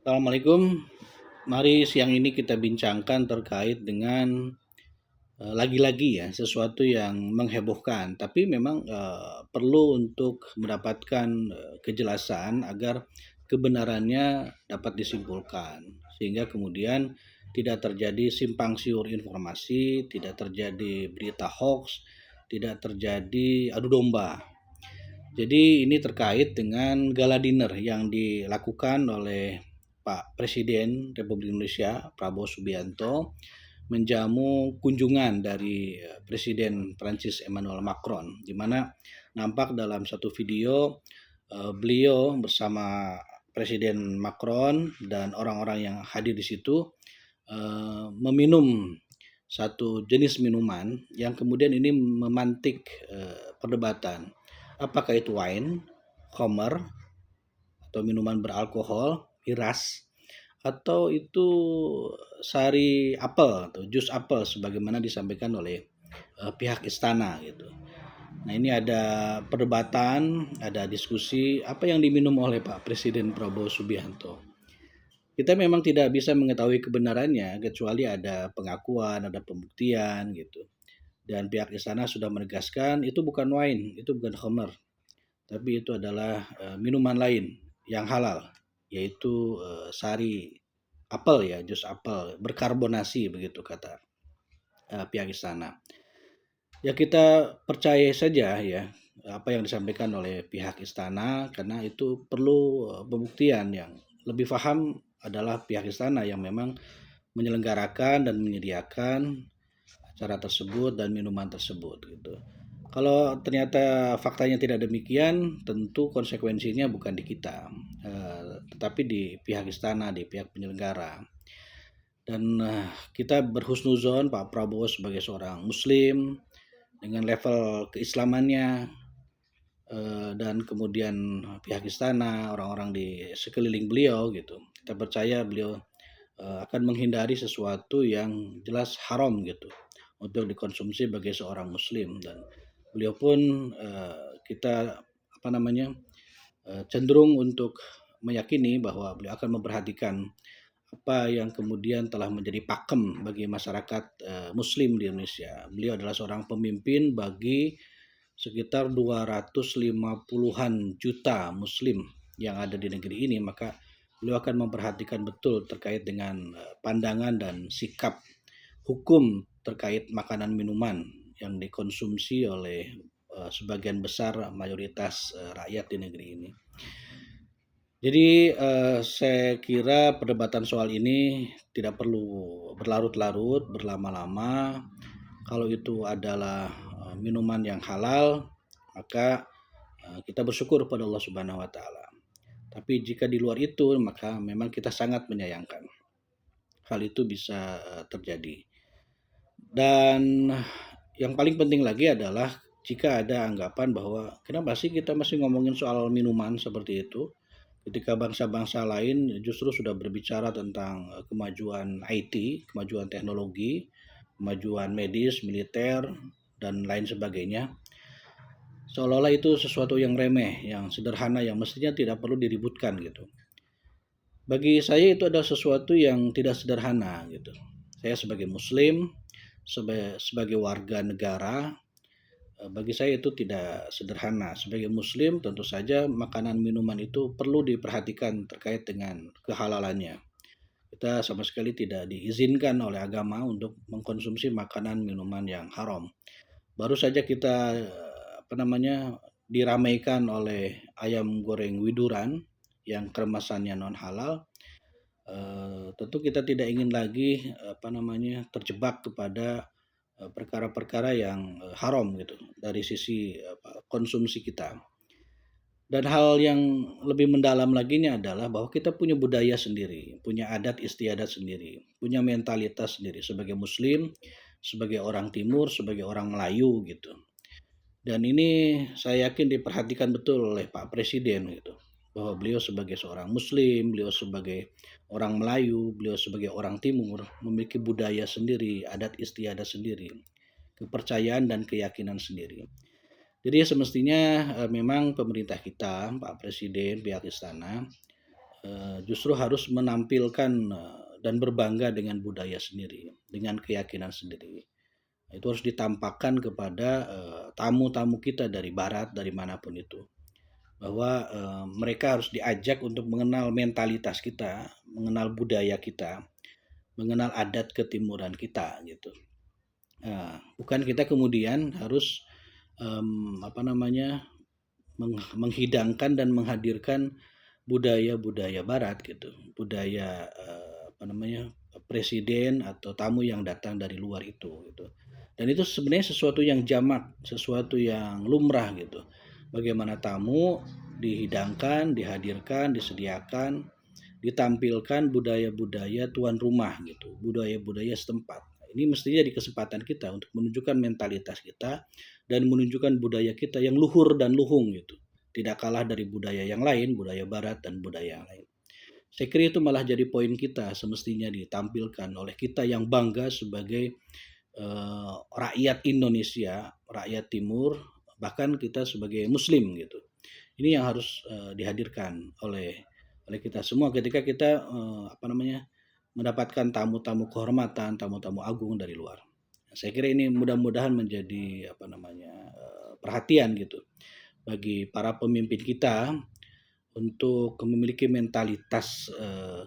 Assalamualaikum. Mari siang ini kita bincangkan terkait dengan lagi-lagi ya sesuatu yang menghebohkan, tapi memang perlu untuk mendapatkan kejelasan agar kebenarannya dapat disimpulkan, sehingga kemudian tidak terjadi simpang siur informasi, tidak terjadi berita hoax, tidak terjadi adu domba. Jadi ini terkait dengan gala dinner yang dilakukan oleh Pak Presiden Republik Indonesia Prabowo Subianto menjamu kunjungan dari Presiden Prancis Emmanuel Macron, di mana nampak dalam satu video beliau bersama Presiden Macron dan orang-orang yang hadir di situ meminum satu jenis minuman yang kemudian ini memantik perdebatan. Apakah itu wine, khamar, atau minuman beralkohol, miras, atau itu sari apel atau jus apel sebagaimana disampaikan oleh pihak istana gitu. Nah, ini ada perdebatan, ada diskusi apa yang diminum oleh Pak Presiden Prabowo Subianto. Kita memang tidak bisa mengetahui kebenarannya kecuali ada pengakuan, ada pembuktian gitu. Dan pihak istana sudah menegaskan itu bukan wine, itu bukan khamar, tapi itu adalah minuman lain yang halal, yaitu sari apel ya, jus apel berkarbonasi begitu kata pihak istana. Ya kita percaya saja ya apa yang disampaikan oleh pihak istana karena itu perlu pembuktian. Yang lebih paham adalah pihak istana yang memang menyelenggarakan dan menyediakan acara tersebut dan minuman tersebut gitu. Kalau ternyata faktanya tidak demikian, tentu konsekuensinya bukan di kita, tetapi di pihak istana, di pihak penyelenggara. Dan kita berhusnuzon Pak Prabowo sebagai seorang Muslim dengan level keislamannya, dan kemudian pihak istana, orang-orang di sekeliling beliau gitu. Kita percaya beliau akan menghindari sesuatu yang jelas haram gitu untuk dikonsumsi bagi seorang Muslim, dan beliau pun kita cenderung untuk meyakini bahwa beliau akan memperhatikan apa yang kemudian telah menjadi pakem bagi masyarakat Muslim di Indonesia. Beliau adalah seorang pemimpin bagi sekitar 250-an juta Muslim yang ada di negeri ini, maka beliau akan memperhatikan betul terkait dengan pandangan dan sikap hukum terkait makanan minuman yang dikonsumsi oleh sebagian besar mayoritas rakyat di negeri ini. Jadi saya kira perdebatan soal ini tidak perlu berlarut-larut, berlama-lama. Kalau itu adalah minuman yang halal, maka kita bersyukur kepada Allah Subhanahu wa taala. Tapi jika di luar itu, maka memang kita sangat menyayangkan hal itu bisa terjadi. Dan yang paling penting lagi adalah jika ada anggapan bahwa kenapa sih kita masih ngomongin soal minuman seperti itu, ketika bangsa-bangsa lain justru sudah berbicara tentang kemajuan IT, kemajuan teknologi, kemajuan medis, militer, dan lain sebagainya. Seolah-olah itu sesuatu yang remeh, yang sederhana, yang mestinya tidak perlu diributkan gitu. Bagi saya itu adalah sesuatu yang tidak sederhana gitu. Saya sebagai Muslim, sebagai warga negara, bagi saya itu tidak sederhana. Sebagai Muslim tentu saja makanan minuman itu perlu diperhatikan terkait dengan kehalalannya. Kita sama sekali tidak diizinkan oleh agama untuk mengkonsumsi makanan minuman yang haram. Baru saja kita diramaikan oleh ayam goreng widuran yang kemasannya non halal. Tentu kita tidak ingin lagi terjebak kepada perkara-perkara yang haram gitu dari sisi konsumsi kita. Dan hal yang lebih mendalam laginya adalah bahwa kita punya budaya sendiri, punya adat istiadat sendiri, punya mentalitas sendiri sebagai Muslim, sebagai orang Timur, sebagai orang Melayu gitu. Dan ini saya yakin diperhatikan betul oleh Pak Presiden gitu, bahwa beliau sebagai seorang Muslim, beliau sebagai orang Melayu, beliau sebagai orang Timur memiliki budaya sendiri, adat istiadat sendiri, kepercayaan dan keyakinan sendiri. Jadi semestinya memang pemerintah kita, Pak Presiden, pihak istana justru harus menampilkan, dan berbangga dengan budaya sendiri, dengan keyakinan sendiri. Itu harus ditampakkan kepada, tamu-tamu kita dari barat, dari manapun itu. Bahwa, mereka harus diajak untuk mengenal mentalitas kita, mengenal budaya kita, mengenal adat ketimuran kita, gitu. Bukan kita kemudian harus, apa namanya, menghidangkan dan menghadirkan budaya-budaya barat gitu, budaya, apa namanya, presiden atau tamu yang datang dari luar itu, gitu. Dan itu sebenarnya sesuatu yang jamak, sesuatu yang lumrah gitu. Bagaimana tamu dihidangkan, dihadirkan, disediakan, ditampilkan budaya-budaya tuan rumah gitu, budaya-budaya setempat. Ini mestinya jadi kesempatan kita untuk menunjukkan mentalitas kita dan menunjukkan budaya kita yang luhur dan luhung gitu. Tidak kalah dari budaya yang lain, budaya barat dan budaya yang lain. Saya kira itu malah jadi poin kita semestinya ditampilkan oleh kita yang bangga sebagai rakyat Indonesia, rakyat timur, bahkan kita sebagai muslim gitu. Ini yang harus dihadirkan oleh kita semua ketika kita apa namanya, mendapatkan tamu-tamu kehormatan, tamu-tamu agung dari luar. Saya kira ini mudah-mudahan menjadi apa namanya, perhatian gitu bagi para pemimpin kita untuk memiliki mentalitas,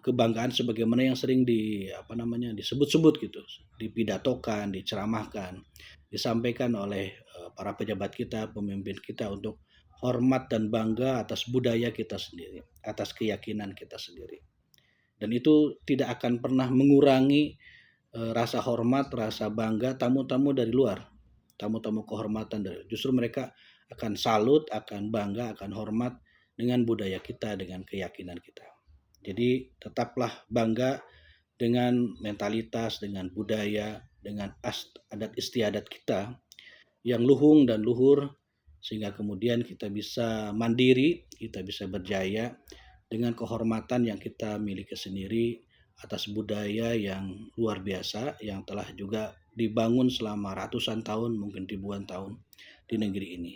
kebanggaan sebagaimana yang sering apa namanya, disebut-sebut gitu, dipidatokan, diceramahkan, disampaikan oleh, para pejabat kita, pemimpin kita untuk hormat dan bangga atas budaya kita sendiri, atas keyakinan kita sendiri. Dan itu tidak akan pernah mengurangi, rasa hormat, rasa bangga tamu-tamu dari luar, tamu-tamu kehormatan dari justru mereka akan salut, akan bangga, akan hormat dengan budaya kita, dengan keyakinan kita. Jadi tetaplah bangga dengan mentalitas, dengan budaya, dengan adat istiadat kita yang luhung dan luhur, sehingga kemudian kita bisa mandiri, kita bisa berjaya dengan kehormatan yang kita miliki sendiri atas budaya yang luar biasa yang telah juga dibangun selama ratusan tahun, mungkin ribuan tahun di negeri ini.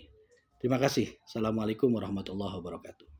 Terima kasih. Assalamualaikum warahmatullahi wabarakatuh.